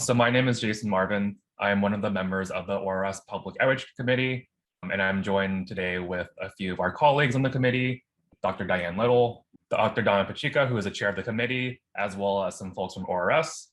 So my name is Jason Marvin. I'm one of the members of the ORS Public Outreach Committee, and I'm joined today with a few of our colleagues on the committee, Dr. Diane Little, Dr. Donna Pacheca, who is the chair of the committee, as well as some folks from ORS.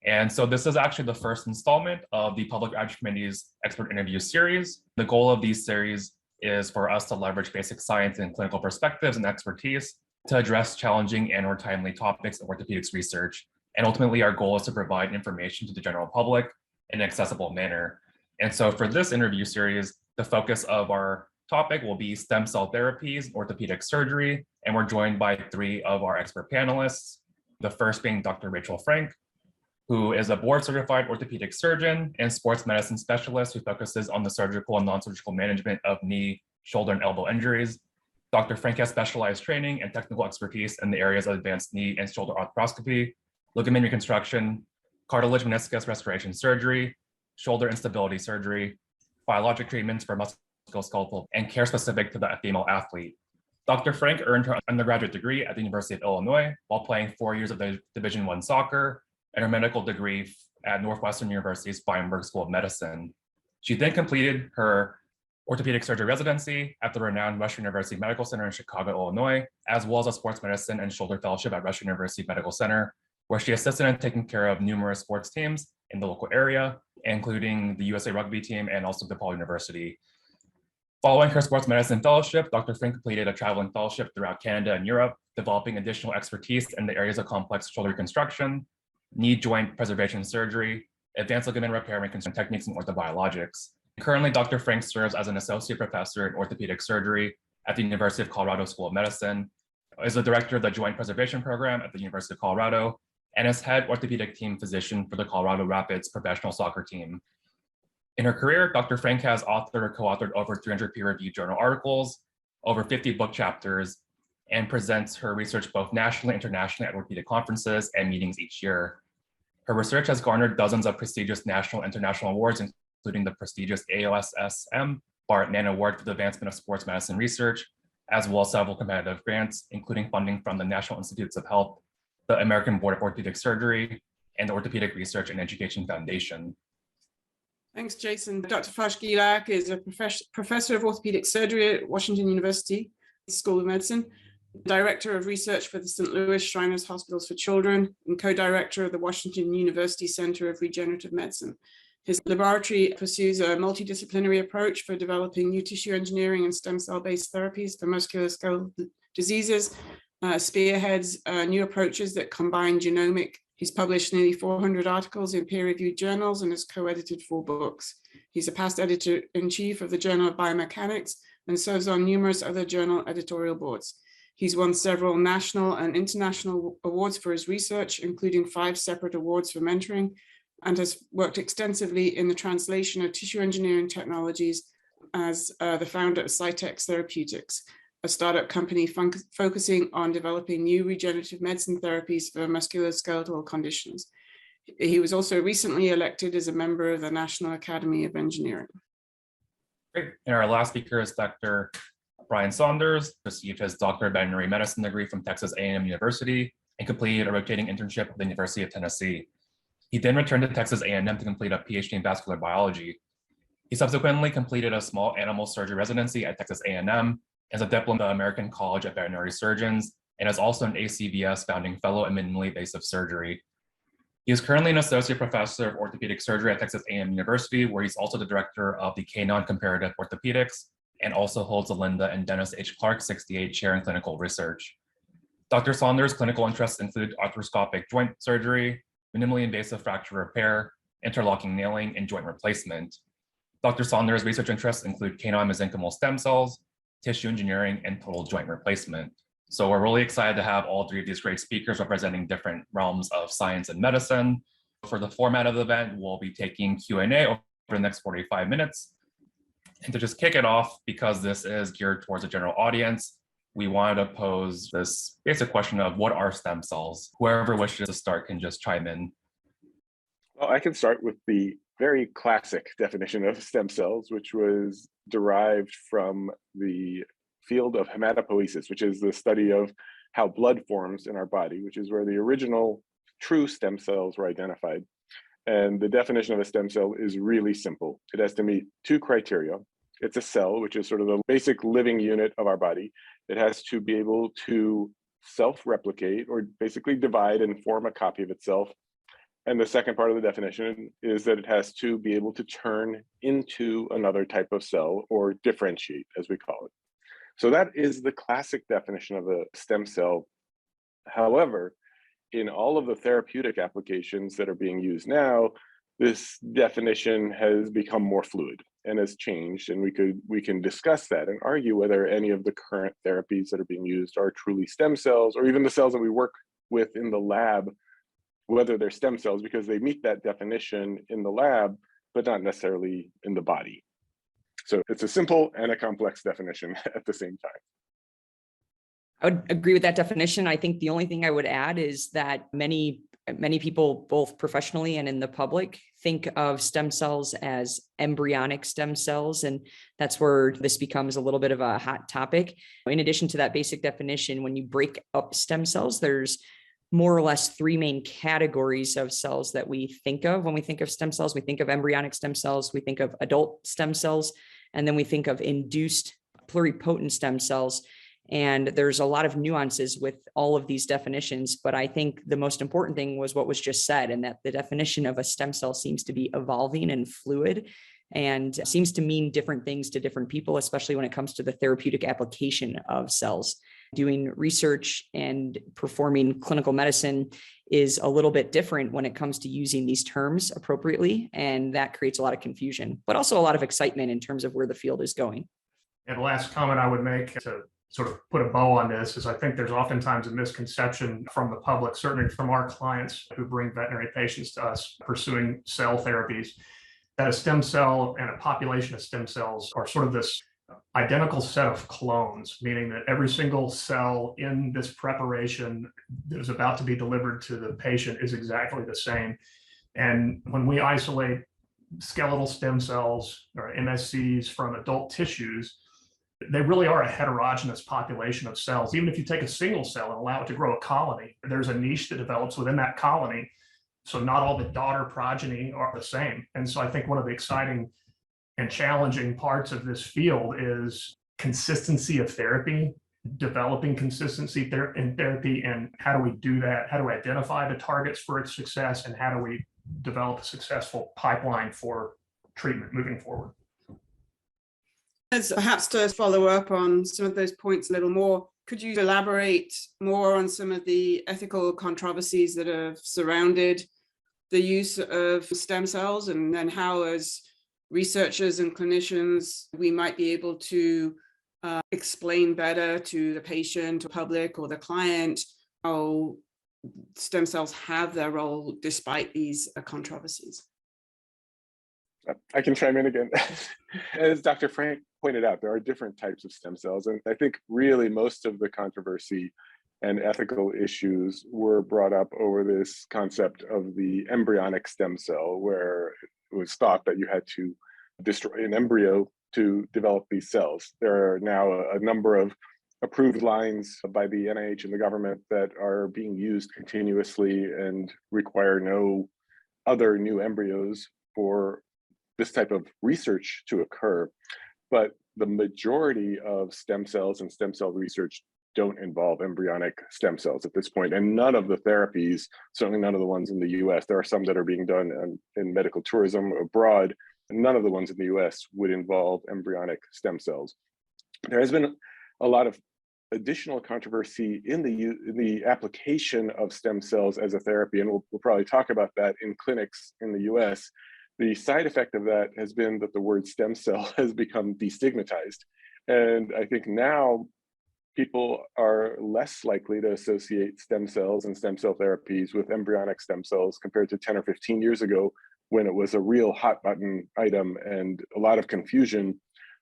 And so this is actually the first installment of the Public Outreach Committee's expert interview series. The goal of these series is for us to leverage basic science and clinical perspectives and expertise to address challenging and/or timely topics of orthopedics research. And ultimately, our goal is to provide information to the general public in an accessible manner. And so for this interview series, the focus of our topic will be stem cell therapies, orthopedic surgery, and we're joined by three of our expert panelists. The first being Dr. Rachel Frank, who is a board-certified orthopedic surgeon and sports medicine specialist who focuses on the surgical and non-surgical management of knee, shoulder, and elbow injuries. Dr. Frank has specialized training and technical expertise in the areas of advanced knee and shoulder arthroscopy, ligament reconstruction, cartilage meniscus restoration surgery, shoulder instability surgery, biologic treatments for musculoskeletal, and care specific to the female athlete. Dr. Frank earned her undergraduate degree at the University of Illinois while playing 4 years of the Division I soccer and her medical degree at Northwestern University's Feinberg School of Medicine. She then completed her orthopedic surgery residency at the renowned Rush University Medical Center in Chicago, Illinois, as well as a sports medicine and shoulder fellowship at Rush University Medical Center, where she assisted in taking care of numerous sports teams in the local area, including the USA Rugby team and also DePaul University. Following her sports medicine fellowship, Dr. Frank completed a traveling fellowship throughout Canada and Europe, developing additional expertise in the areas of complex shoulder reconstruction, knee joint preservation surgery, advanced ligament repair and reconstruction techniques, and orthobiologics. Currently, Dr. Frank serves as an associate professor in orthopedic surgery at the University of Colorado School of Medicine, is the director of the Joint Preservation Program at the University of Colorado, and is head orthopedic team physician for the Colorado Rapids professional soccer team. In her career, Dr. Frank has authored or co-authored over 300 peer-reviewed journal articles, over 50 book chapters, and presents her research both nationally and internationally at orthopedic conferences and meetings each year. Her research has garnered dozens of prestigious national and international awards, including the prestigious AOSSM Bartman Award for the Advancement of Sports Medicine Research, as well as several competitive grants, including funding from the National Institutes of Health, the American Board of Orthopedic Surgery, and the Orthopedic Research and Education Foundation. Thanks, Jason. Dr. Farsh Gilak is a professor of orthopedic surgery at Washington University School of Medicine, director of research for the St. Louis Shriners Hospitals for Children, and co-director of the Washington University Center of Regenerative Medicine. His laboratory pursues a multidisciplinary approach for developing new tissue engineering and stem cell-based therapies for musculoskeletal diseases, spearheads new approaches that combine genomic. He's published nearly 400 articles in peer-reviewed journals and has co-edited 4 books. He's a past editor-in-chief of the Journal of Biomechanics and serves on numerous other journal editorial boards. He's won several national and international awards for his research, including 5 separate awards for mentoring, and has worked extensively in the translation of tissue engineering technologies as the founder of Cytex Therapeutics, a startup company focusing on developing new regenerative medicine therapies for musculoskeletal conditions. He was also recently elected as a member of the National Academy of Engineering. Great. And our last speaker is Dr. Brian Saunders, received his Doctor of Veterinary Medicine degree from Texas A&M University and completed a rotating internship at the University of Tennessee. He then returned to Texas A&M to complete a PhD in vascular biology. He subsequently completed a small animal surgery residency at Texas A&M as a diploma of the American College of Veterinary Surgeons, and is also an ACVS founding fellow in minimally invasive surgery. He is currently an associate professor of orthopedic surgery at Texas A&M University, where he's also the director of the Canine Comparative Orthopedics, and also holds the Linda and Dennis H. Clark 68 Chair in Clinical Research. Dr. Saunders' clinical interests include arthroscopic joint surgery, minimally invasive fracture repair, interlocking nailing, and joint replacement. Dr. Saunders' research interests include canine mesenchymal stem cells, tissue engineering, and total joint replacement. So we're really excited to have all 3 of these great speakers representing different realms of science and medicine. For the format of the event, we'll be taking Q&A over the next 45 minutes. And to just kick it off, because this is geared towards a general audience, we wanted to pose this basic question of what are stem cells? Whoever wishes to start can just chime in. Well, I can start with the very classic definition of stem cells, which was derived from the field of hematopoiesis, which is the study of how blood forms in our body, which is where the original true stem cells were identified. And the definition of a stem cell is really simple. It has to meet two criteria. It's a cell, which is sort of the basic living unit of our body. It has to be able to self-replicate, or basically divide and form a copy of itself. And the second part of the definition is that it has to be able to turn into another type of cell, or differentiate, as we call it. So that is the classic definition of a stem cell. However, in all of the therapeutic applications that are being used now, this definition has become more fluid and has changed, and we can discuss that and argue whether any of the current therapies that are being used are truly stem cells, or even the cells that we work with in the lab, whether they're stem cells, because they meet that definition in the lab, but not necessarily in the body. So it's a simple and a complex definition at the same time. I would agree with that definition. I think the only thing I would add is that many people, both professionally and in the public, think of stem cells as embryonic stem cells, and that's where this becomes a little bit of a hot topic. In addition to that basic definition, when you break up stem cells, there's more or less three main categories of cells that we think of when we think of stem cells. We think of embryonic stem cells, we think of adult stem cells, and then we think of induced pluripotent stem cells. And there's a lot of nuances with all of these definitions, but I think the most important thing was what was just said, and that the definition of a stem cell seems to be evolving and fluid, and seems to mean different things to different people, especially when it comes to the therapeutic application of cells. Doing research and performing clinical medicine is a little bit different when it comes to using these terms appropriately, and that creates a lot of confusion, but also a lot of excitement in terms of where the field is going. And the last comment I would make to sort of put a bow on this is I think there's oftentimes a misconception from the public, certainly from our clients who bring veterinary patients to us pursuing cell therapies, that a stem cell and a population of stem cells are sort of this identical set of clones, meaning that every single cell in this preparation that is about to be delivered to the patient is exactly the same. And when we isolate skeletal stem cells or MSCs from adult tissues, they really are a heterogeneous population of cells. Even if you take a single cell and allow it to grow a colony, there's a niche that develops within that colony. So not all the daughter progeny are the same. And so I think one of the exciting and challenging parts of this field is consistency of therapy, developing consistency in therapy, and how do we do that? How do we identify the targets for its success, and how do we develop a successful pipeline for treatment moving forward? As perhaps to follow up on some of those points a little more, could you elaborate more on some of the ethical controversies that have surrounded the use of stem cells, and then how, as researchers and clinicians, we might be able to explain better to the patient or public or the client how stem cells have their role despite these controversies? I can chime in again. As Dr. Frank pointed out, there are different types of stem cells, and I think really most of the controversy and ethical issues were brought up over this concept of the embryonic stem cell, where it was thought that you had to destroy an embryo to develop these cells. There are now a number of approved lines by the NIH and the government that are being used continuously and require no other new embryos for this type of research to occur. But the majority of stem cells and stem cell research don't involve embryonic stem cells at this point. And none of the therapies, certainly none of the ones in the US, there are some that are being done in medical tourism abroad, none of the ones in the US would involve embryonic stem cells. There has been a lot of additional controversy in the application of stem cells as a therapy, and we'll probably talk about that in clinics in the US. The side effect of that has been that the word stem cell has become destigmatized. And I think now people are less likely to associate stem cells and stem cell therapies with embryonic stem cells compared to 10 or 15 years ago, when it was a real hot button item and a lot of confusion,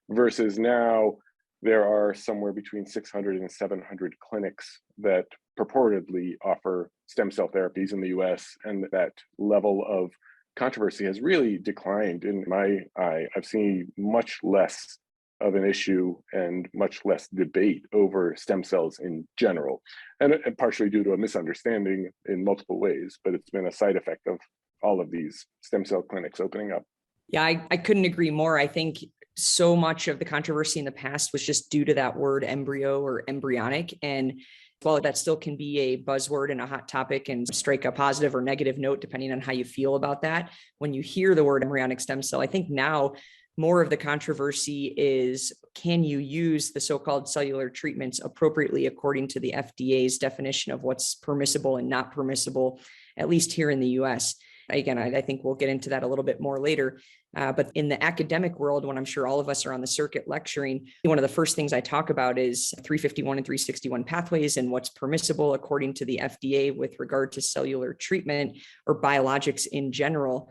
versus now there are somewhere between 600 and 700 clinics that purportedly offer stem cell therapies in the US, and that level of controversy has really declined in my eye. I've seen much less of an issue and much less debate over stem cells in general, and partially due to a misunderstanding in multiple ways, but it's been a side effect of all of these stem cell clinics opening up. Yeah, I couldn't agree more. I think so much of the controversy in the past was just due to that word embryo or embryonic. And while that still can be a buzzword and a hot topic and strike a positive or negative note, depending on how you feel about that, when you hear the word embryonic stem cell, I think now more of the controversy is, can you use the so-called cellular treatments appropriately according to the FDA's definition of what's permissible and not permissible, at least here in the US? Again, I think we'll get into that a little bit more later. But in the academic world, when I'm sure all of us are on the circuit lecturing, one of the first things I talk about is 351 and 361 pathways and what's permissible according to the FDA with regard to cellular treatment or biologics in general.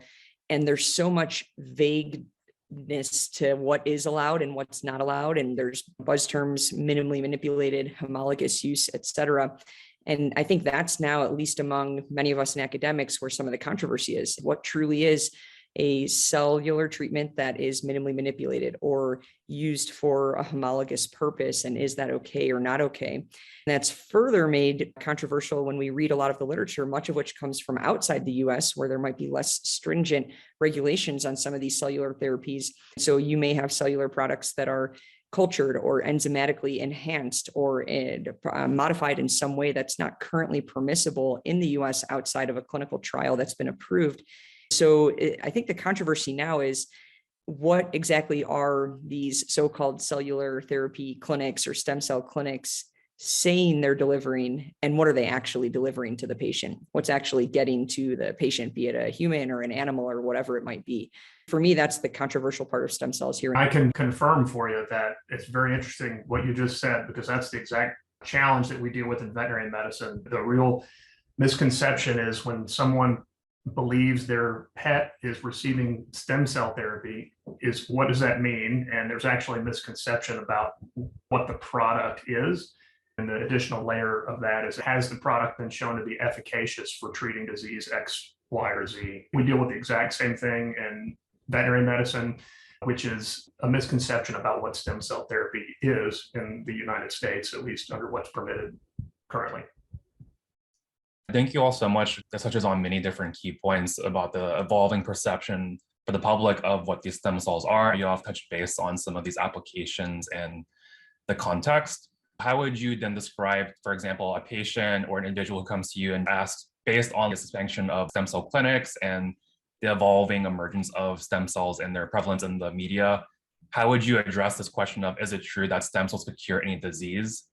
And there's so much vagueness to what is allowed and what's not allowed. And there's buzz terms, minimally manipulated, homologous use, et cetera. And I think that's now, at least among many of us in academics, where some of the controversy is. What truly is a cellular treatment that is minimally manipulated or used for a homologous purpose? And is that okay or not okay? And that's further made controversial when we read a lot of the literature, much of which comes from outside the US, where there might be less stringent regulations on some of these cellular therapies. So you may have cellular products that are cultured or enzymatically enhanced or modified in some way that's not currently permissible in the US outside of a clinical trial that's been approved. So I think the controversy now is, what exactly are these so-called cellular therapy clinics or stem cell clinics saying they're delivering, and what are they actually delivering to the patient? What's actually getting to the patient, be it a human or an animal or whatever it might be? For me, that's the controversial part of stem cells here. I can confirm for you that it's very interesting what you just said, because that's the exact challenge that we deal with in veterinary medicine. The real misconception is when someone believes their pet is receiving stem cell therapy, is what does that mean? And there's actually a misconception about what the product is. And the additional layer of that is, has the product been shown to be efficacious for treating disease X, Y, or Z? We deal with the exact same thing in veterinary medicine, which is a misconception about what stem cell therapy is in the United States, at least under what's permitted currently. Thank you all so much. This touches on many different key points about the evolving perception for the public of what these stem cells are. You all have touched base on some of these applications and the context. How would you then describe, for example, a patient or an individual who comes to you and asks, based on the expansion of stem cell clinics and the evolving emergence of stem cells and their prevalence in the media, how would you address this question of, is it true that stem cells could cure any disease?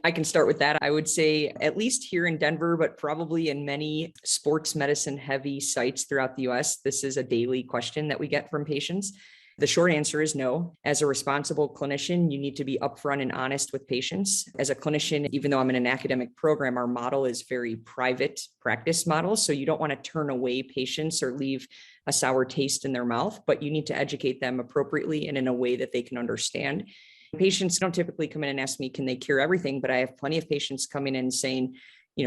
I can start with that. I would say, at least here in Denver, but probably in many sports medicine heavy sites throughout the US, this is a daily question that we get from patients. The short answer is no. As a responsible clinician, you need to be upfront and honest with patients. As a clinician, even though I'm in an academic program, our model is very private practice model. So you don't want to turn away patients or leave a sour taste in their mouth, but you need to educate them appropriately and in a way that they can understand. Patients don't typically come in and ask me, can they cure everything? But I have plenty of patients coming in saying,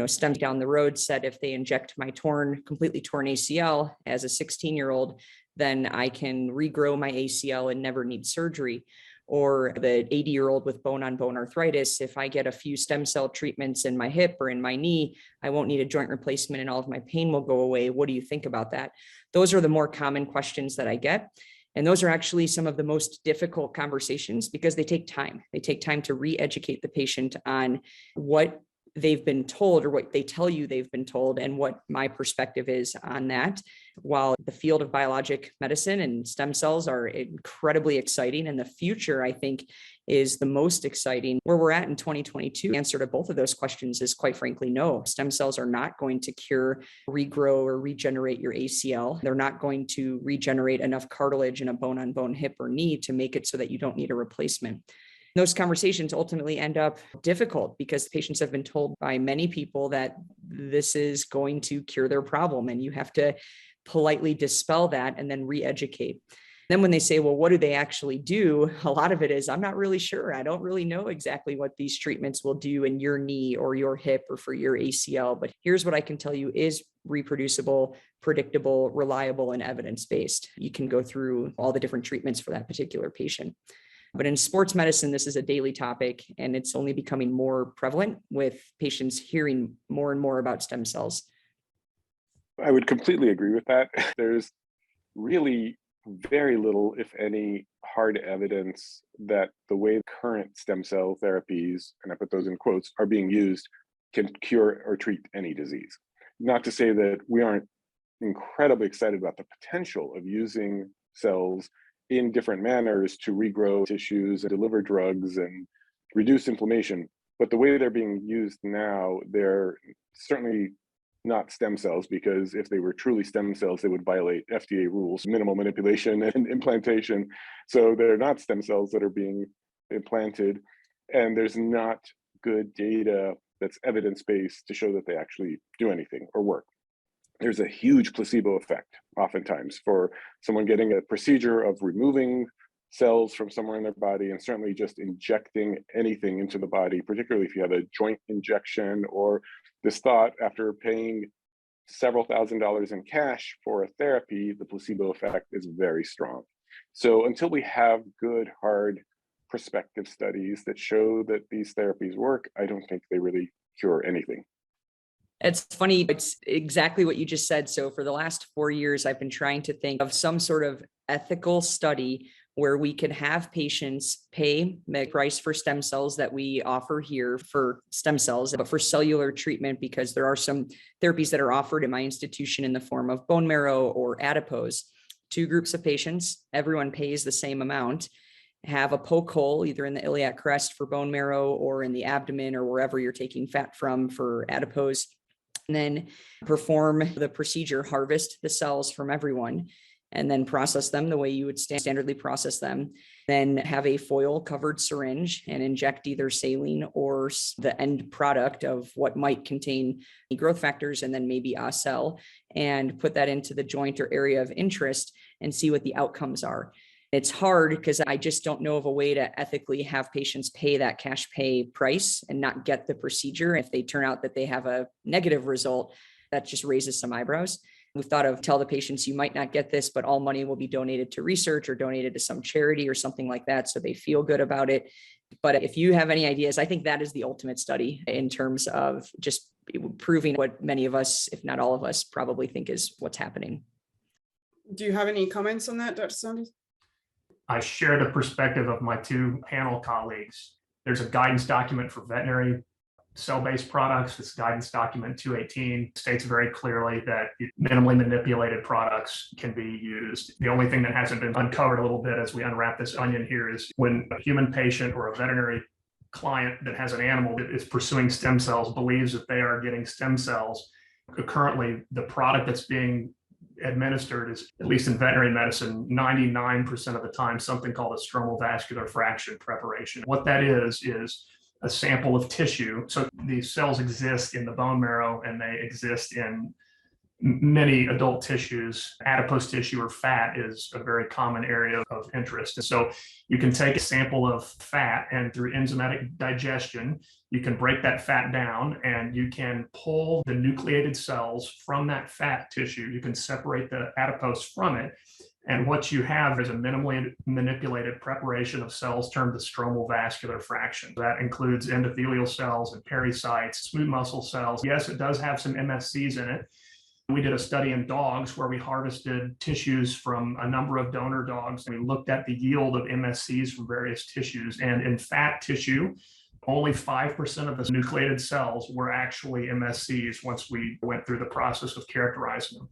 stems down the road said, if they inject my completely torn ACL as a 16-year-old, then I can regrow my ACL and never need surgery. Or the 80-year-old with bone-on-bone arthritis, if I get a few stem cell treatments in my hip or in my knee, I won't need a joint replacement and all of my pain will go away. What do you think about that? Those are the more common questions that I get. And those are actually some of the most difficult conversations because they take time. They take time to re-educate the patient on what they've been told or what they tell you they've been told and what my perspective is on that. While the field of biologic medicine and stem cells are incredibly exciting, and the future, I think, is the most exciting. Where we're at in 2022, the answer to both of those questions is, quite frankly, no. Stem cells are not going to cure, regrow, or regenerate your ACL. They're not going to regenerate enough cartilage in a bone-on-bone hip or knee to make it so that you don't need a replacement. Those conversations ultimately end up difficult because patients have been told by many people that this is going to cure their problem, and you have to politely dispel that and then re-educate. Then when they say, well, what do they actually do? A lot of it is, I'm not really sure. I don't really know exactly what these treatments will do in your knee or your hip or for your ACL, but here's what I can tell you is reproducible, predictable, reliable, and evidence-based. You can go through all the different treatments for that particular patient. But in sports medicine, this is a daily topic, and it's only becoming more prevalent with patients hearing more and more about stem cells. I would completely agree with that. There's really very little, if any, hard evidence that the way current stem cell therapies, and I put those in quotes, are being used can cure or treat any disease. Not to say that we aren't incredibly excited about the potential of using cells in different manners to regrow tissues and deliver drugs and reduce inflammation. But the way they're being used now, they're certainly not stem cells, because if they were truly stem cells, they would violate FDA rules, minimal manipulation and implantation. So they're not stem cells that are being implanted. And there's not good data that's evidence-based to show that they actually do anything or work. There's a huge placebo effect oftentimes for someone getting a procedure of removing cells from somewhere in their body, and certainly just injecting anything into the body, particularly if you have a joint injection, or this thought after paying several $1,000s in cash for a therapy, the placebo effect is very strong. So until we have good, hard prospective studies that show that these therapies work, I don't think they really cure anything. It's funny. It's exactly what you just said. So for the last 4 years, I've been trying to think of some sort of ethical study where we could have patients pay the price for stem cells that we offer here for stem cells, but for cellular treatment, because there are some therapies that are offered in my institution in the form of bone marrow or adipose. 2 groups of patients, everyone pays the same amount, have a poke hole either in the iliac crest for bone marrow or in the abdomen or wherever you're taking fat from for adipose, and then perform the procedure, harvest the cells from everyone, and then process them the way you would standardly process them. Then have a foil covered syringe and inject either saline or the end product of what might contain growth factors, and then maybe a cell, and put that into the joint or area of interest and see what the outcomes are. It's hard because I just don't know of a way to ethically have patients pay that cash pay price and not get the procedure. If they turn out that they have a negative result, that just raises some eyebrows. We've thought of tell the patients you might not get this, but all money will be donated to research or donated to some charity or something like that, so they feel good about it. But if you have any ideas, I think that is the ultimate study in terms of just proving what many of us, if not all of us, probably think is what's happening. Do you have any comments on that, Dr. Sanders? I share the perspective of my 2 panel colleagues. There's a guidance document for veterinary cell-based products. This guidance document 218 states very clearly that minimally manipulated products can be used. The only thing that hasn't been uncovered a little bit as we unwrap this onion here is when a human patient or a veterinary client that has an animal that is pursuing stem cells believes that they are getting stem cells. Currently, the product that's being administered is, at least in veterinary medicine, 99% of the time, something called a stromal vascular fraction preparation. What that is a sample of tissue. So these cells exist in the bone marrow and they exist in many adult tissues. Adipose tissue or fat is a very common area of interest. And so you can take a sample of fat, and through enzymatic digestion, you can break that fat down and you can pull the nucleated cells from that fat tissue. You can separate the adipose from it. And what you have is a minimally manipulated preparation of cells termed the stromal vascular fraction. That includes endothelial cells and pericytes, smooth muscle cells. Yes, it does have some MSCs in it. We did a study in dogs where we harvested tissues from a number of donor dogs. And we looked at the yield of MSCs from various tissues. And in fat tissue, only 5% of the nucleated cells were actually MSCs once we went through the process of characterizing them.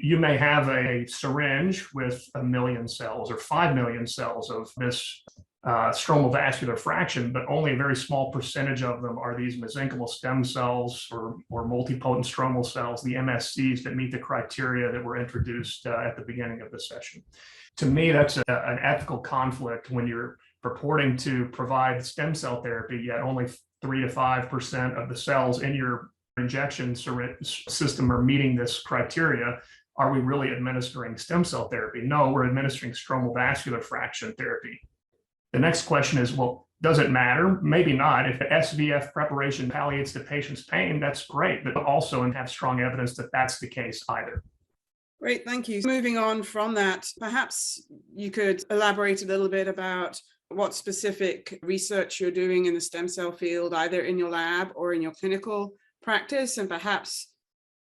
You may have a syringe with 1 million cells or 5 million cells of this stromal vascular fraction, but only a very small percentage of them are these mesenchymal stem cells or multipotent stromal cells, the MSCs that meet the criteria that were introduced at the beginning of the session. To me, that's an ethical conflict when you're purporting to provide stem cell therapy, yet only 3 to 5% of the cells in your injection system are meeting this criteria. Are we really administering stem cell therapy? No, we're administering stromal vascular fraction therapy. The next question is, well, does it matter? Maybe not. If the SVF preparation palliates the patient's pain, that's great, but also have strong evidence that that's the case either. Great, thank you. Moving on from that, perhaps you could elaborate a little bit about what specific research you're doing in the stem cell field, either in your lab or in your clinical practice, and perhaps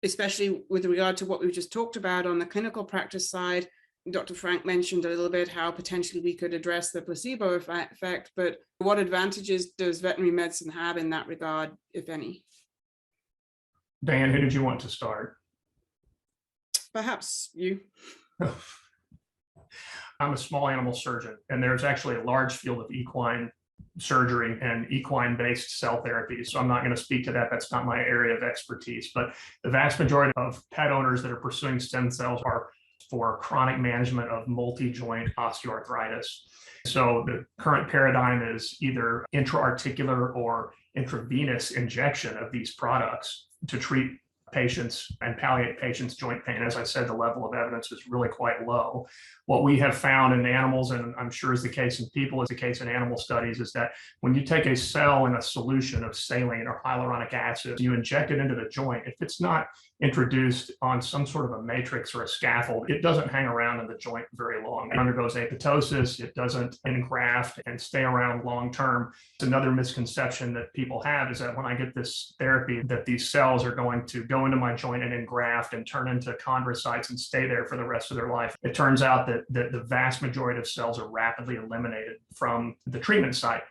especially with regard to what we've just talked about on the clinical practice side. Dr. Frank mentioned a little bit how potentially we could address the placebo effect, but what advantages does veterinary medicine have in that regard, if any? Dan, who did you want to start? Perhaps you. I'm a small animal surgeon, and there's actually a large field of equine surgery and equine-based cell therapy. So I'm not going to speak to that. That's not my area of expertise. But the vast majority of pet owners that are pursuing stem cells are for chronic management of multi-joint osteoarthritis. So the current paradigm is either intra-articular or intravenous injection of these products to treat patients and palliate patients' joint pain. As I said, the level of evidence is really quite low. What we have found in animals, and I'm sure is the case in people, is the case in animal studies, is that when you take a cell in a solution of saline or hyaluronic acid, you inject it into the joint. If it's not introduced on some sort of a matrix or a scaffold, it doesn't hang around in the joint very long. It undergoes apoptosis, it doesn't engraft and stay around long term. It's another misconception that people have, is that when I get this therapy, that these cells are going to go into my joint and engraft and turn into chondrocytes and stay there for the rest of their life. It turns out that the vast majority of cells are rapidly eliminated from the treatment site.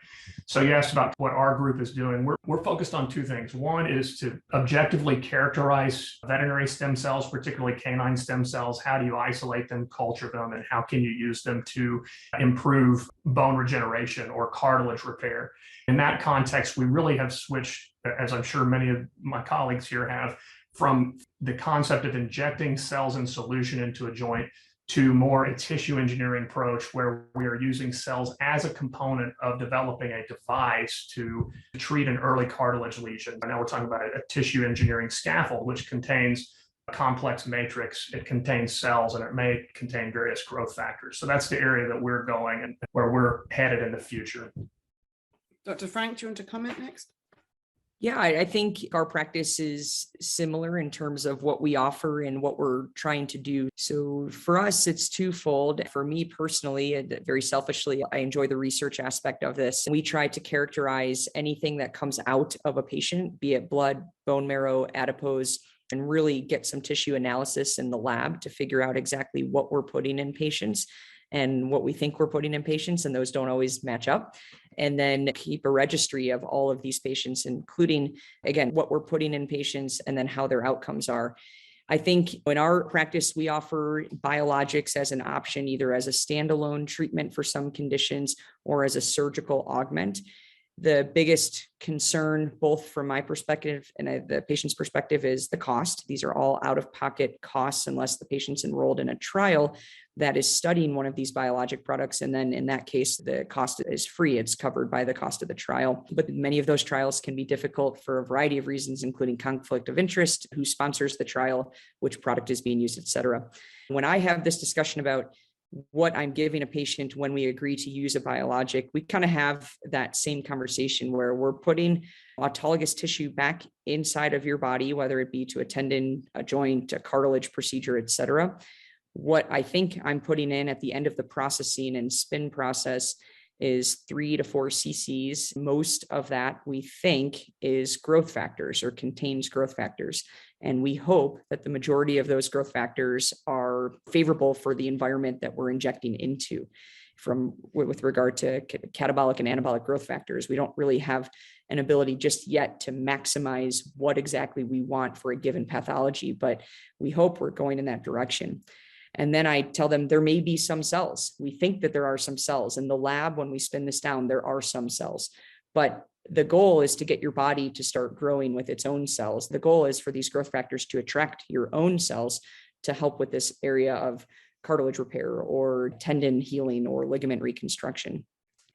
So you asked about what our group is doing. We're focused on two things. One is to objectively characterize veterinary stem cells, particularly canine stem cells. How do you isolate them, culture them, and how can you use them to improve bone regeneration or cartilage repair? In that context, we really have switched, as I'm sure many of my colleagues here have, from the concept of injecting cells in solution into a joint to more a tissue engineering approach, where we are using cells as a component of developing a device to treat an early cartilage lesion. And now we're talking about a tissue engineering scaffold, which contains a complex matrix, it contains cells, and it may contain various growth factors. So that's the area that we're going and where we're headed in the future. Dr. Frank, do you want to comment next? Yeah, I think our practice is similar in terms of what we offer and what we're trying to do. So for us, it's twofold. For me personally, and very selfishly, I enjoy the research aspect of this. We try to characterize anything that comes out of a patient, be it blood, bone marrow, adipose, and really get some tissue analysis in the lab to figure out exactly what we're putting in patients and what we think we're putting in patients, and those don't always match up. And then keep a registry of all of these patients, including, again, what we're putting in patients and then how their outcomes are. I think in our practice, we offer biologics as an option, either as a standalone treatment for some conditions or as a surgical augment. The biggest concern, both from my perspective and the patient's perspective, is the cost. These are all out-of-pocket costs unless the patient's enrolled in a trial that is studying one of these biologic products. And then in that case, the cost is free. It's covered by the cost of the trial. But many of those trials can be difficult for a variety of reasons, including conflict of interest, who sponsors the trial, which product is being used, et cetera. When I have this discussion about what I'm giving a patient when we agree to use a biologic, we kind of have that same conversation where we're putting autologous tissue back inside of your body, whether it be to a tendon, a joint, a cartilage procedure, et cetera. What I think I'm putting in at the end of the processing and spin process is 3 to 4 cc's. Most of that we think is growth factors or contains growth factors. And we hope that the majority of those growth factors are favorable for the environment that we're injecting into. With regard to catabolic and anabolic growth factors, we don't really have an ability just yet to maximize what exactly we want for a given pathology, but we hope we're going in that direction. And then I tell them there may be some cells. We think that there are some cells in the lab. When we spin this down, there are some cells, but the goal is to get your body to start growing with its own cells. The goal is for these growth factors to attract your own cells to help with this area of cartilage repair or tendon healing or ligament reconstruction.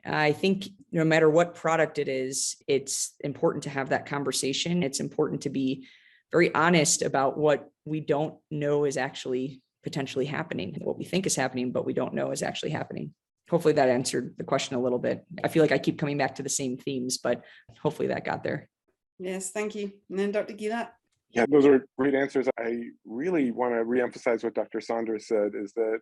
I think no matter what product it is, it's important to have that conversation. It's important to be very honest about what we don't know is actually potentially happening, what we think is happening, but we don't know is actually happening. Hopefully that answered the question a little bit. I feel like I keep coming back to the same themes, but hopefully that got there. Yes, thank you. And then Dr. Gilad. Yeah, those are great answers. I really want to reemphasize what Dr. Saunders said, is that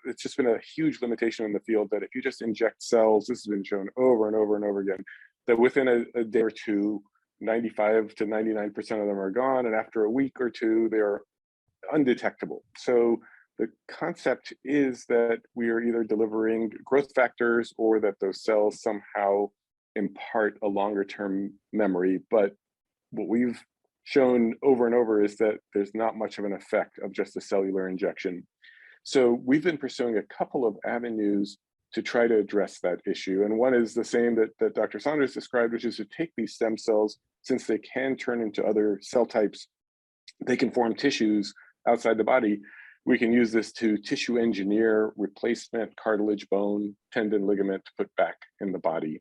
it's just been a huge limitation in the field that if you just inject cells, this has been shown over and over and over again, that within a day or two, 95 to 99% of them are gone, and after a week or two, they're undetectable. So the concept is that we are either delivering growth factors or that those cells somehow impart a longer term memory. But what we've shown over and over is that there's not much of an effect of just a cellular injection. So we've been pursuing a couple of avenues to try to address that issue. And one is the same that Dr. Saunders described, which is to take these stem cells, since they can turn into other cell types, they can form tissues outside the body. We can use this to tissue engineer replacement cartilage, bone, tendon, ligament to put back in the body.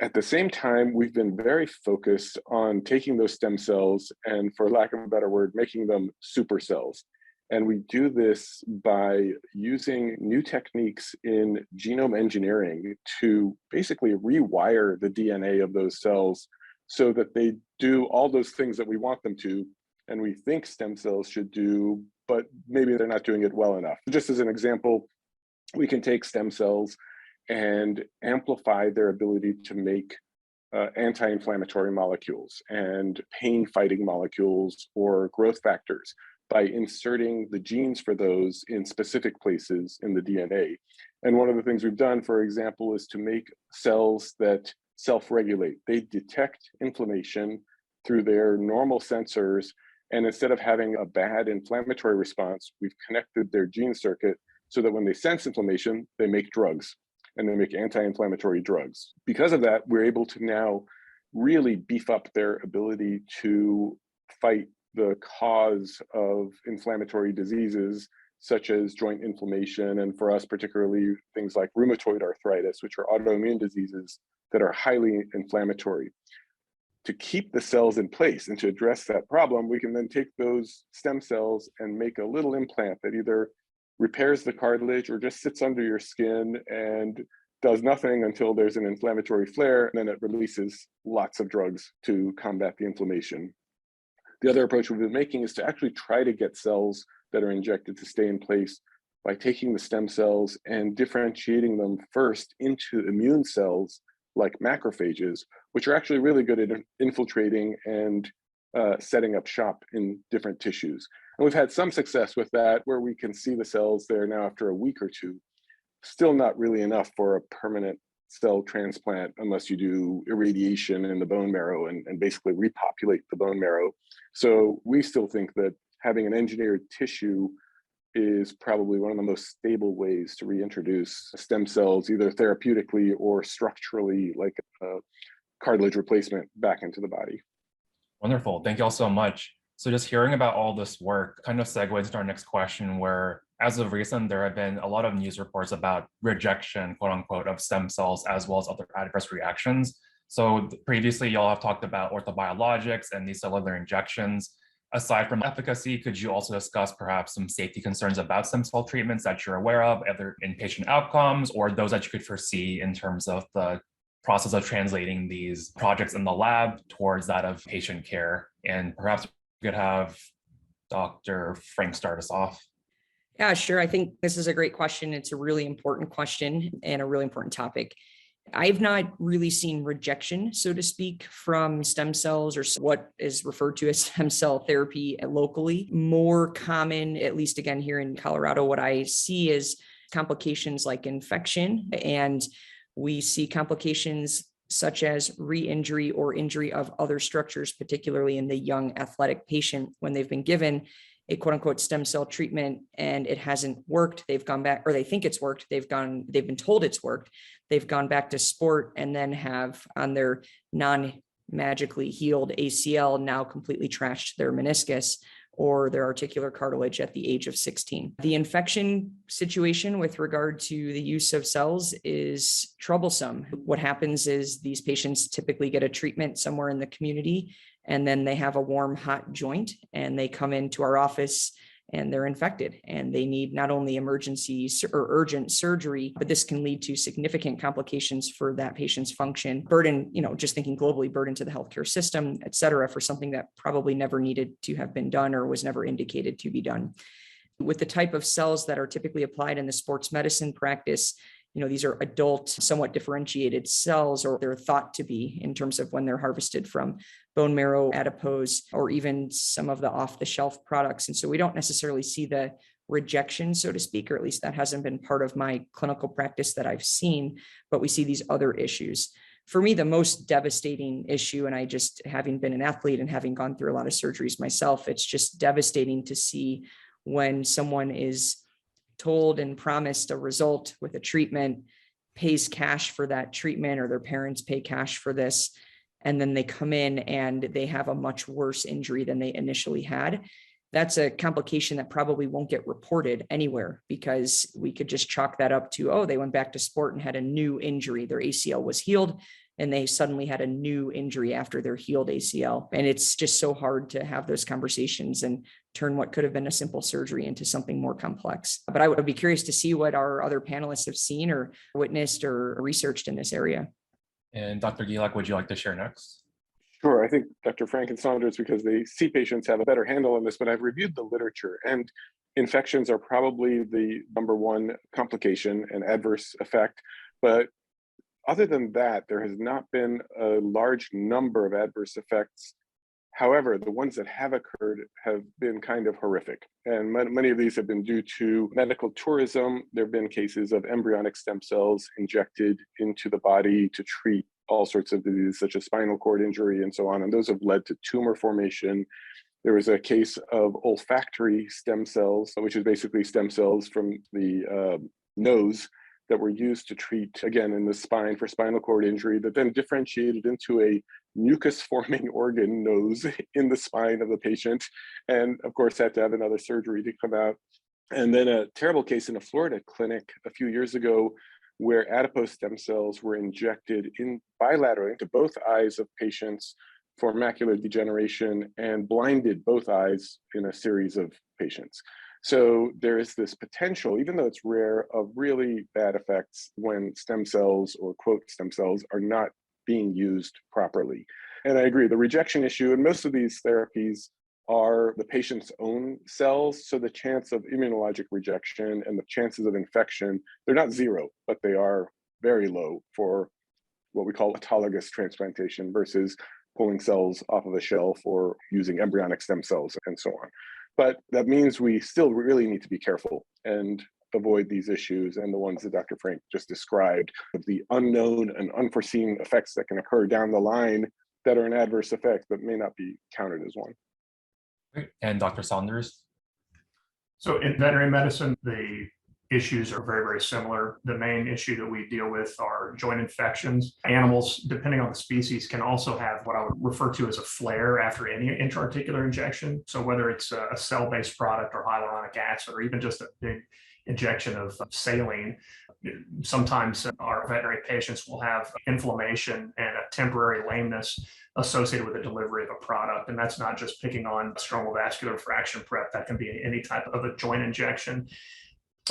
At the same time, we've been very focused on taking those stem cells and, for lack of a better word, making them super cells. And we do this by using new techniques in genome engineering to basically rewire the DNA of those cells so that they do all those things that we want them to, and we think stem cells should do, but maybe they're not doing it well enough. Just as an example, we can take stem cells and amplify their ability to make anti-inflammatory molecules and pain-fighting molecules or growth factors by inserting the genes for those in specific places in the DNA. And one of the things we've done, for example, is to make cells that self-regulate. They detect inflammation through their normal sensors, and instead of having a bad inflammatory response, we've connected their gene circuit so that when they sense inflammation, they make drugs, and they make anti-inflammatory drugs. Because of that, we're able to now really beef up their ability to fight the cause of inflammatory diseases, such as joint inflammation, and for us particularly things like rheumatoid arthritis, which are autoimmune diseases that are highly inflammatory. To keep the cells in place and to address that problem, we can then take those stem cells and make a little implant that either repairs the cartilage or just sits under your skin and does nothing until there's an inflammatory flare, and then it releases lots of drugs to combat the inflammation. The other approach we've been making is to actually try to get cells that are injected to stay in place by taking the stem cells and differentiating them first into immune cells like macrophages, which are actually really good at infiltrating and setting up shop in different tissues. And we've had some success with that, where we can see the cells there now after a week or two. Still not really enough for a permanent cell transplant unless you do irradiation in the bone marrow and basically repopulate the bone marrow. So we still think that having an engineered tissue is probably one of the most stable ways to reintroduce stem cells, either therapeutically or structurally, like a cartilage replacement, back into the body. Wonderful. Thank you all so much. So just hearing about all this work kind of segues to our next question, where as of recent, there have been a lot of news reports about rejection, quote unquote, of stem cells, as well as other adverse reactions. So previously, y'all have talked about orthobiologics and these cellular injections. Aside from efficacy, could you also discuss perhaps some safety concerns about stem cell treatments that you're aware of, either in patient outcomes or those that you could foresee in terms of the process of translating these projects in the lab towards that of patient care? And perhaps we could have Dr. Frank start us off. Yeah, sure. I think this is a great question. It's a really important question and a really important topic. I've not really seen rejection, so to speak, from stem cells or what is referred to as stem cell therapy locally. More common, at least again here in Colorado, what I see is complications like infection, and we see complications such as re-injury or injury of other structures, particularly in the young athletic patient when they've been given a quote unquote stem cell treatment and it hasn't worked. They've gone back, or they think it's worked. They've been told it's worked. They've gone back to sport and then have on their non-magically healed ACL now completely trashed their meniscus or their articular cartilage at the age of 16. The infection situation with regard to the use of cells is troublesome. What happens is these patients typically get a treatment somewhere in the community, and then they have a warm, hot joint, and they come into our office and they're infected, and they need not only emergency or urgent surgery, but this can lead to significant complications for that patient's function, burden, just thinking globally, burden to the healthcare system, et cetera, for something that probably never needed to have been done or was never indicated to be done. With the type of cells that are typically applied in the sports medicine practice, these are adult, somewhat differentiated cells, or they're thought to be in terms of when they're harvested from bone marrow, adipose, or even some of the off-the-shelf products. And so we don't necessarily see the rejection, so to speak, or at least that hasn't been part of my clinical practice that I've seen, but we see these other issues. For me, the most devastating issue, and I just having been an athlete and having gone through a lot of surgeries myself, it's just devastating to see when someone is told and promised a result with a treatment, pays cash for that treatment, or their parents pay cash for this, and then they come in and they have a much worse injury than they initially had. That's a complication that probably won't get reported anywhere, because we could just chalk that up to, oh, they went back to sport and had a new injury. Their ACL was healed and they suddenly had a new injury after their healed ACL. And it's just so hard to have those conversations and turn what could have been a simple surgery into something more complex. But I would be curious to see what our other panelists have seen or witnessed or researched in this area. And Dr. Gilak, would you like to share next? Sure. I think Dr. Frank and Saunders, because they see patients, have a better handle on this, but I've reviewed the literature, and infections are probably the number one complication and adverse effect. But other than that, there has not been a large number of adverse effects. However, the ones that have occurred have been kind of horrific. And many of these have been due to medical tourism. There have been cases of embryonic stem cells injected into the body to treat all sorts of diseases, such as spinal cord injury and so on. And those have led to tumor formation. There was a case of olfactory stem cells, which is basically stem cells from the nose that were used to treat, again, in the spine for spinal cord injury, that then differentiated into a mucus-forming organ nose in the spine of the patient, and of course had to have another surgery to come out. And then a terrible case in a Florida clinic a few years ago where adipose stem cells were injected in bilaterally into both eyes of patients for macular degeneration and blinded both eyes in a series of patients. So there is this potential, even though it's rare, of really bad effects when stem cells, or quote stem cells, are not being used properly. And I agree, the rejection issue, and most of these therapies are the patient's own cells. So the chance of immunologic rejection and the chances of infection, they're not zero, but they are very low for what we call autologous transplantation versus pulling cells off of a shelf or using embryonic stem cells and so on. But that means we still really need to be careful and avoid these issues and the ones that Dr. Frank just described, of the unknown and unforeseen effects that can occur down the line that are an adverse effect but may not be counted as one. And Dr. Saunders? So in veterinary medicine, the issues are very, very similar. The main issue that we deal with are joint infections. Animals, depending on the species, can also have what I would refer to as a flare after any intra-articular injection. So whether it's a cell-based product or hyaluronic acid, or even just a big injection of saline, sometimes our veterinary patients will have inflammation and a temporary lameness associated with the delivery of a product. And that's not just picking on stromal vascular fraction prep. That can be any type of a joint injection.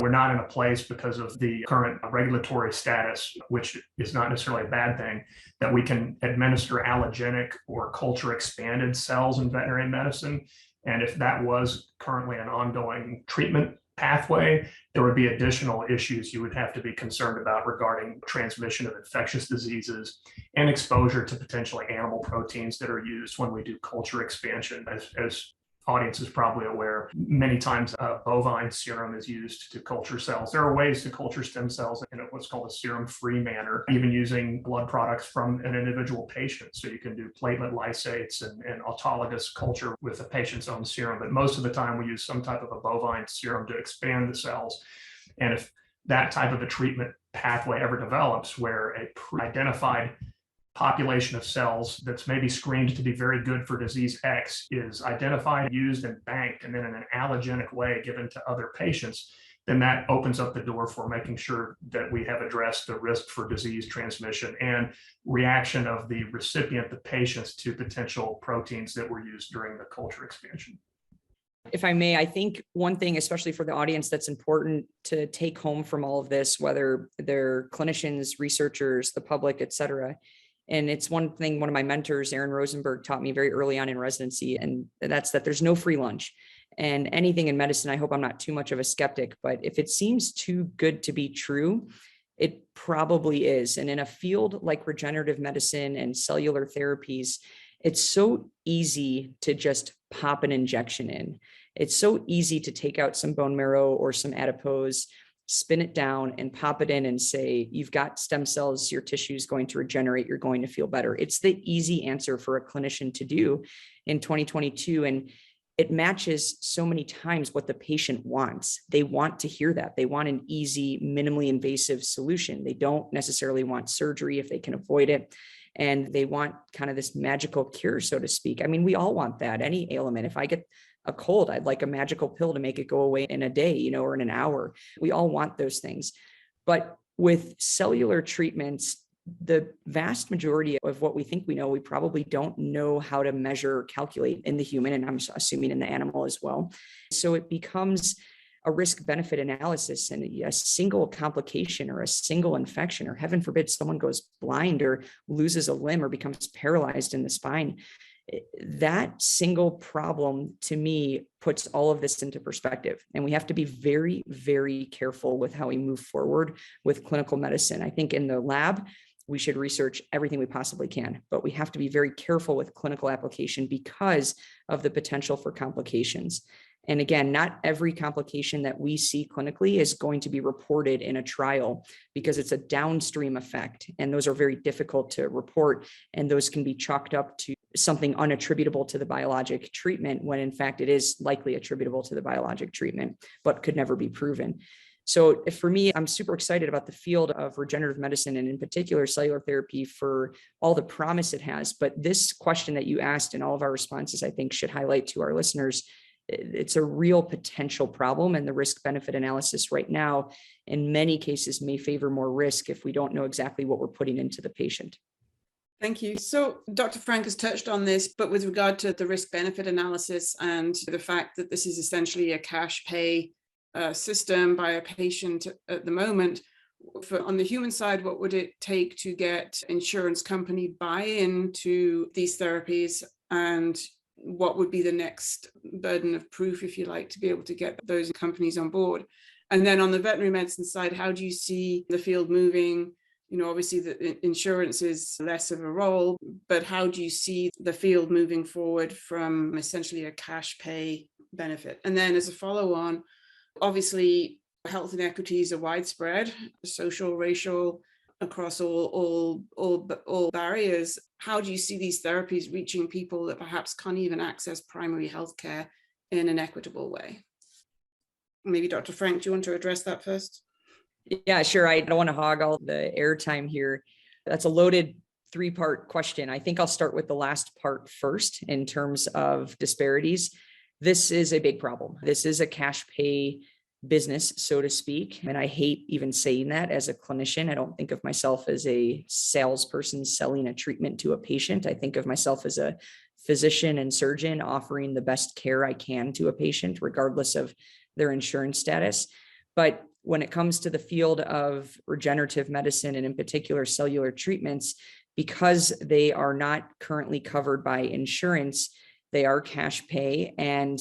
We're not in a place, because of the current regulatory status, which is not necessarily a bad thing, that we can administer allogenic or culture expanded cells in veterinary medicine. And if that was currently an ongoing treatment pathway, there would be additional issues you would have to be concerned about regarding transmission of infectious diseases and exposure to potentially animal proteins that are used when we do culture expansion. As audience is probably aware, many times bovine serum is used to culture cells. There are ways to culture stem cells in what's called a serum-free manner, even using blood products from an individual patient. So you can do platelet lysates and autologous culture with a patient's own serum. But most of the time we use some type of a bovine serum to expand the cells. And if that type of a treatment pathway ever develops, where a pre-identified population of cells that's maybe screened to be very good for disease X is identified, used, and banked, and then in an allogenic way given to other patients, then that opens up the door for making sure that we have addressed the risk for disease transmission and reaction of the recipient, the patients, to potential proteins that were used during the culture expansion. If I may, I think one thing, especially for the audience, that's important to take home from all of this, whether they're clinicians, researchers, the public, et cetera. And it's one thing one of my mentors, Aaron Rosenberg, taught me very early on in residency, and that's that there's no free lunch. And anything in medicine, I hope I'm not too much of a skeptic, but if it seems too good to be true, It probably is. And in a field like regenerative medicine and cellular therapies, it's so easy to just pop an injection in. It's so easy to take out some bone marrow or some adipose, spin it down and pop it in and say, you've got stem cells, your tissue is going to regenerate, you're going to feel better. It's the easy answer for a clinician to do in 2022. And it matches so many times what the patient wants. They want to hear that. They want an easy, minimally invasive solution. They don't necessarily want surgery if they can avoid it. And they want kind of this magical cure, so to speak. I mean, we all want that, any ailment. If I get a cold, I'd like a magical pill to make it go away in a day, or in an hour. We all want those things. But with cellular treatments, the vast majority of what we think we know, we probably don't know how to measure or calculate in the human, and I'm assuming in the animal as well. So it becomes a risk-benefit analysis, and a single complication or a single infection, or heaven forbid, someone goes blind or loses a limb or becomes paralyzed in the spine. That single problem, to me, puts all of this into perspective. And we have to be very, very careful with how we move forward with clinical medicine. I think in the lab, we should research everything we possibly can, but we have to be very careful with clinical application because of the potential for complications. And again, not every complication that we see clinically is going to be reported in a trial because it's a downstream effect. And those are very difficult to report. And those can be chalked up to something unattributable to the biologic treatment when in fact it is likely attributable to the biologic treatment, but could never be proven. So for me, I'm super excited about the field of regenerative medicine and in particular cellular therapy for all the promise it has. But this question that you asked and all of our responses, I think, should highlight to our listeners, it's a real potential problem, and the risk-benefit analysis right now in many cases may favor more risk if we don't know exactly what we're putting into the patient. Thank you. So Dr. Frank has touched on this, but with regard to the risk-benefit analysis and the fact that this is essentially a cash pay system by a patient at the moment, on the human side, what would it take to get insurance company buy-in to these therapies, and what would be the next burden of proof, if you like, to be able to get those companies on board? And then on the veterinary medicine side, how do you see the field moving? Obviously the insurance is less of a role, but how do you see the field moving forward from essentially a cash pay benefit? And then as a follow-on, obviously health inequities are widespread, social, racial, across all barriers. How do you see these therapies reaching people that perhaps can't even access primary health care in an equitable way? Maybe Dr. Frank, do you want to address that first? Yeah, sure. I don't want to hog all the airtime here. That's a loaded three-part question. I think I'll start with the last part first in terms of disparities. This is a big problem. This is a cash pay business, so to speak. And I hate even saying that as a clinician. I don't think of myself as a salesperson selling a treatment to a patient. I think of myself as a physician and surgeon offering the best care I can to a patient, regardless of their insurance status. But when it comes to the field of regenerative medicine and in particular cellular treatments, because they are not currently covered by insurance, they are cash pay. And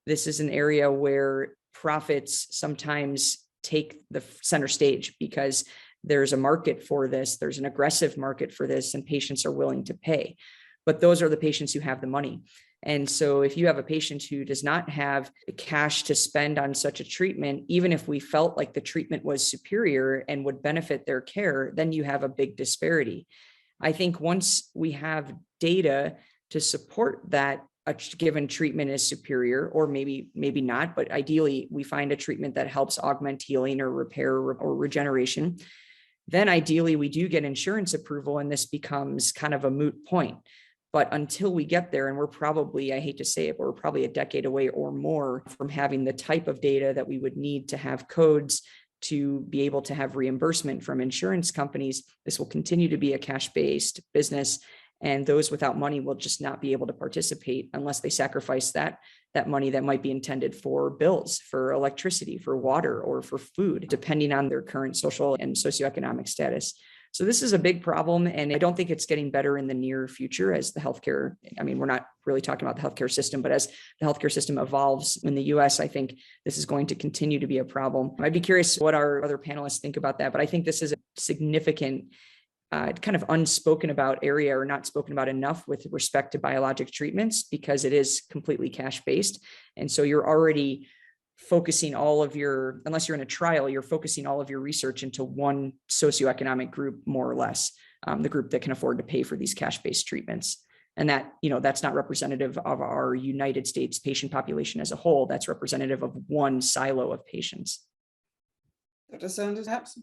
this is an area where profits sometimes take the center stage because there's a market for this, there's an aggressive market for this, and patients are willing to pay. But those are the patients who have the money. And so if you have a patient who does not have cash to spend on such a treatment, even if we felt like the treatment was superior and would benefit their care, then you have a big disparity. I think once we have data to support that a given treatment is superior, or maybe not, but ideally we find a treatment that helps augment healing or repair or regeneration, then ideally we do get insurance approval and this becomes kind of a moot point. But until we get there, and we're probably, I hate to say it, but we're probably a decade away or more from having the type of data that we would need to have codes to be able to have reimbursement from insurance companies, this will continue to be a cash-based business. And those without money will just not be able to participate unless they sacrifice that money that might be intended for bills, for electricity, for water, or for food, depending on their current social and socioeconomic status. So this is a big problem, and I don't think it's getting better in the near future as the healthcare, we're not really talking about the healthcare system, but as the healthcare system evolves in the US, I think this is going to continue to be a problem. I'd be curious what our other panelists think about that, but I think this is significant kind of unspoken about area, or not spoken about enough with respect to biologic treatments, because it is completely cash-based. And so you're already focusing all of your, unless you're in a trial, you're focusing all of your research into one socioeconomic group, more or less, the group that can afford to pay for these cash-based treatments. And that, that's not representative of our United States patient population as a whole. That's representative of one silo of patients. Dr. Sanders, perhaps?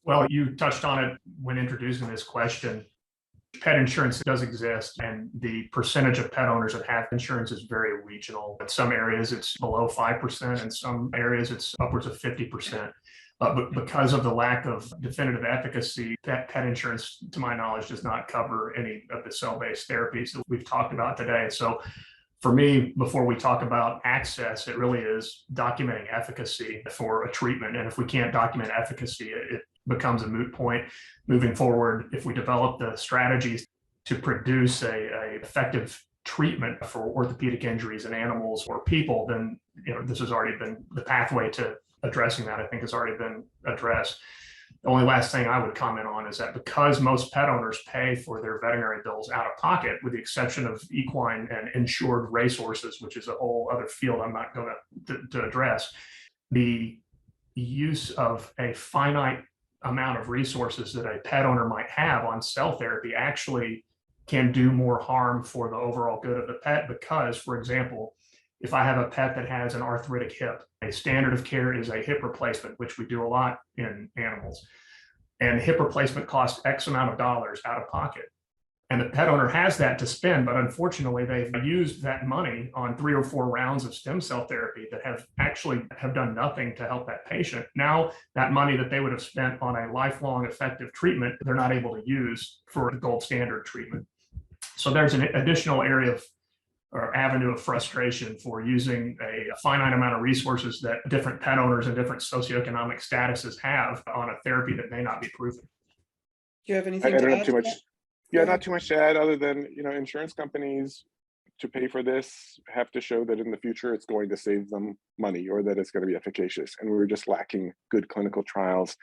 Well, you touched on it when introducing this question. Pet insurance does exist, and the percentage of pet owners that have insurance is very regional. In some areas, it's below 5%. In some areas, it's upwards of 50%. But because of the lack of definitive efficacy, pet insurance, to my knowledge, does not cover any of the cell-based therapies that we've talked about today. So for me, before we talk about access, it really is documenting efficacy for a treatment. And if we can't document efficacy, it becomes a moot point moving forward. If we develop the strategies to produce a effective treatment for orthopedic injuries in animals or people, then this has already been the pathway to addressing that. I think has already been addressed. The only last thing I would comment on is that because most pet owners pay for their veterinary bills out of pocket, with the exception of equine and insured racehorses, which is a whole other field I'm not going to address, the use of a finite amount of resources that a pet owner might have on cell therapy actually can do more harm for the overall good of the pet. Because, for example, if I have a pet that has an arthritic hip, a standard of care is a hip replacement, which we do a lot in animals. And hip replacement costs X amount of dollars out of pocket. And the pet owner has that to spend, but unfortunately they've used that money on 3 or 4 rounds of stem cell therapy that have done nothing to help that patient. Now that money that they would have spent on a lifelong effective treatment, they're not able to use for the gold standard treatment. So there's an additional area of or avenue of frustration for using a finite amount of resources that different pet owners and different socioeconomic statuses have on a therapy that may not be proven. Do you have anything I to don't add have too to much. that? Yeah, not too much to add other than, insurance companies to pay for this have to show that in the future it's going to save them money or that it's going to be efficacious. And we're just lacking good clinical trials.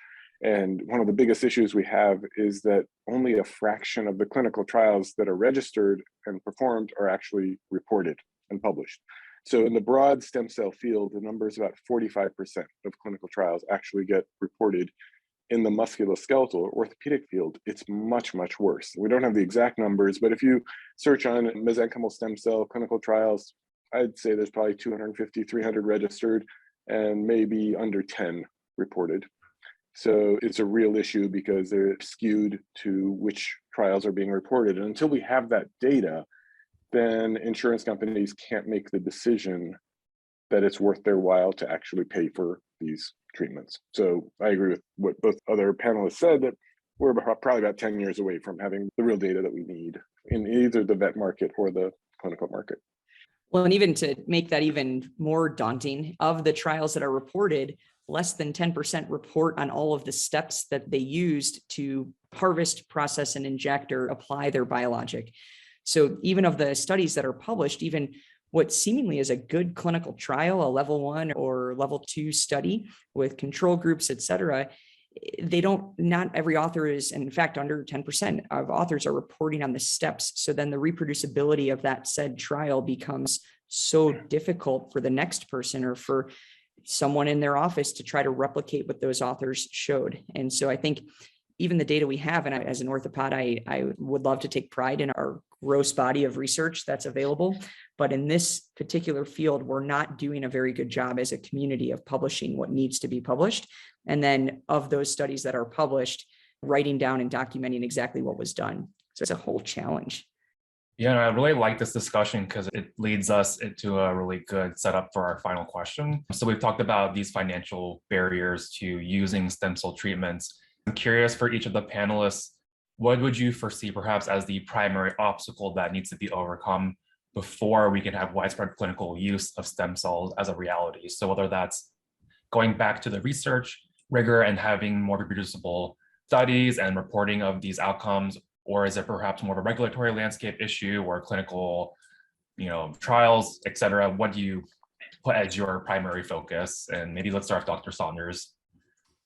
And one of the biggest issues we have is that only a fraction of the clinical trials that are registered and performed are actually reported and published. So in the broad stem cell field, the number is about 45% of clinical trials actually get reported. In the musculoskeletal or orthopedic field, it's much, much worse. We don't have the exact numbers, but if you search on mesenchymal stem cell clinical trials, I'd say there's probably 250, 300 registered and maybe under 10 reported. So it's a real issue because they're skewed to which trials are being reported. And until we have that data, then insurance companies can't make the decision that it's worth their while to actually pay for these treatments. So I agree with what both other panelists said, that we're probably about 10 years away from having the real data that we need in either the vet market or the clinical market. Well, and even to make that even more daunting, of the trials that are reported, less than 10% report on all of the steps that they used to harvest, process, and inject or apply their biologic. So even of the studies that are published, even what seemingly is a good clinical trial, a level 1 or level 2 study with control groups, et cetera, not every author is, in fact, under 10% of authors are reporting on the steps. So then the reproducibility of that said trial becomes so difficult for the next person or for someone in their office to try to replicate what those authors showed. And so I think even the data we have, and as an orthopod, I would love to take pride in our gross body of research that's available. But in this particular field, we're not doing a very good job as a community of publishing what needs to be published. And then of those studies that are published, writing down and documenting exactly what was done. So it's a whole challenge. Yeah, I really like this discussion because it leads us into a really good setup for our final question. So we've talked about these financial barriers to using stem cell treatments. I'm curious for each of the panelists, what would you foresee perhaps as the primary obstacle that needs to be overcome before we can have widespread clinical use of stem cells as a reality? So whether that's going back to the research rigor and having more reproducible studies and reporting of these outcomes, or is it perhaps more of a regulatory landscape issue or clinical, trials, et cetera? What do you put as your primary focus? And maybe let's start with Dr. Saunders.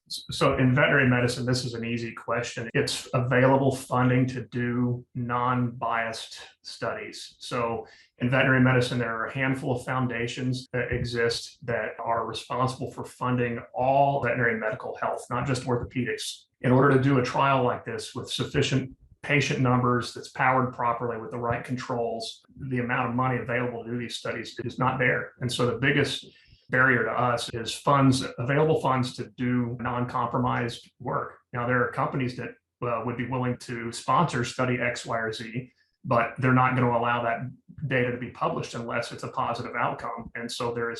So in veterinary medicine, this is an easy question. It's available funding to do non-biased studies. So in veterinary medicine, there are a handful of foundations that exist that are responsible for funding all veterinary medical health, not just orthopedics. In order to do a trial like this with sufficient patient numbers that's powered properly with the right controls, the amount of money available to do these studies is not there. And so the biggest barrier to us is funds, available funds to do non-compromised work. Now, there are companies that would be willing to sponsor study X, Y, or Z, but they're not going to allow that data to be published unless it's a positive outcome. And so there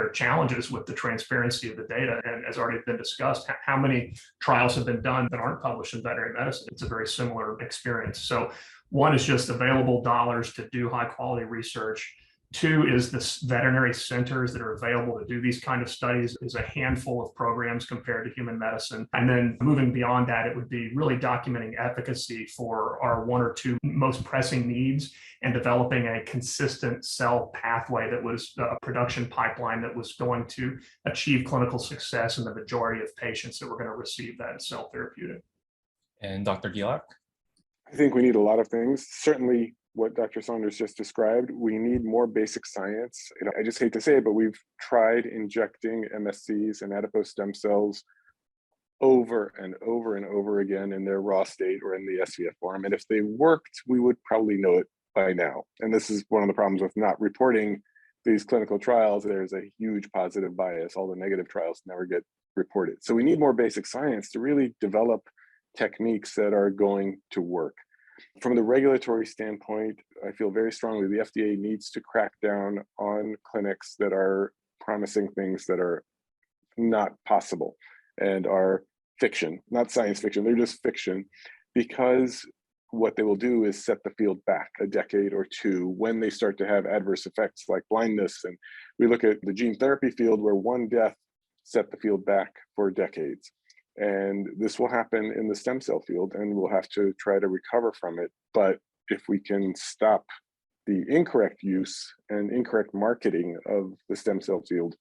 are challenges with the transparency of the data. And as already been discussed, how many trials have been done that aren't published in veterinary medicine? It's a very similar experience. So one is just available dollars to do high quality research. Two is the veterinary centers that are available to do these kind of studies is a handful of programs compared to human medicine. And then moving beyond that, it would be really documenting efficacy for our one or two most pressing needs and developing a consistent cell pathway that was a production pipeline that was going to achieve clinical success in the majority of patients that were going to receive that cell therapeutic. And Dr. Gilak? I think we need a lot of things. Certainly what Dr. Saunders just described, we need more basic science. I just hate to say it, but we've tried injecting MSCs and adipose stem cells over and over and over again in their raw state or in the SVF form. And if they worked, we would probably know it by now. And this is one of the problems with not reporting these clinical trials. There's a huge positive bias. All the negative trials never get reported. So we need more basic science to really develop techniques that are going to work. From the regulatory standpoint, I feel very strongly the FDA needs to crack down on clinics that are promising things that are not possible and are fiction, not science fiction, they're just fiction, because what they will do is set the field back a decade or two when they start to have adverse effects like blindness. And we look at the gene therapy field where one death set the field back for decades. And this will happen in the stem cell field, and we'll have to try to recover from it. But if we can stop the incorrect use and incorrect marketing of the stem cell field,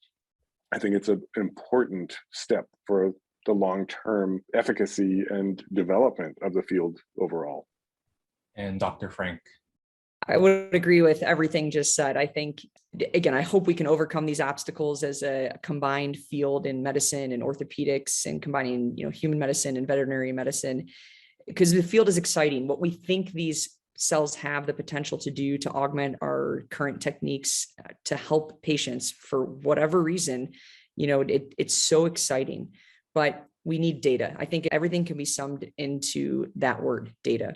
I think it's an important step for the long-term efficacy and development of the field overall. And Dr. Frank? I would agree with everything just said. I think, again, I hope we can overcome these obstacles as a combined field in medicine and orthopedics and combining, human medicine and veterinary medicine, because the field is exciting. What we think these cells have the potential to do to augment our current techniques to help patients for whatever reason, it's so exciting, but we need data. I think everything can be summed into that word, data.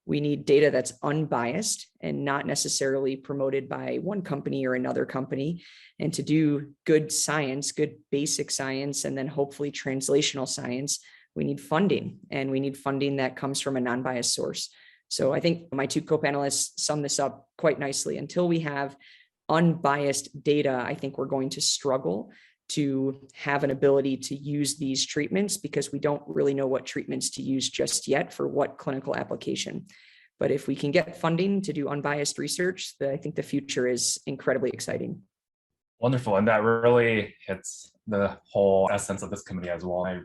We need data that's unbiased and not necessarily promoted by one company or another company. And to do good science, good basic science, and then hopefully translational science, we need funding, and we need funding that comes from a non-biased source. So I think my two co-panelists sum this up quite nicely. Until we have unbiased data, I think we're going to struggle to have an ability to use these treatments because we don't really know what treatments to use just yet for what clinical application. But if we can get funding to do unbiased research, I think the future is incredibly exciting. Wonderful. And that really hits the whole essence of this committee as well. I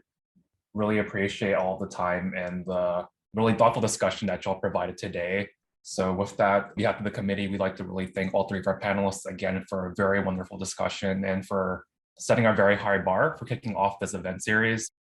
really appreciate all the time and the really thoughtful discussion that y'all provided today. So with that, on behalf of the committee, we'd like to really thank all three of our panelists again for a very wonderful discussion and for setting our very high bar for kicking off this event series.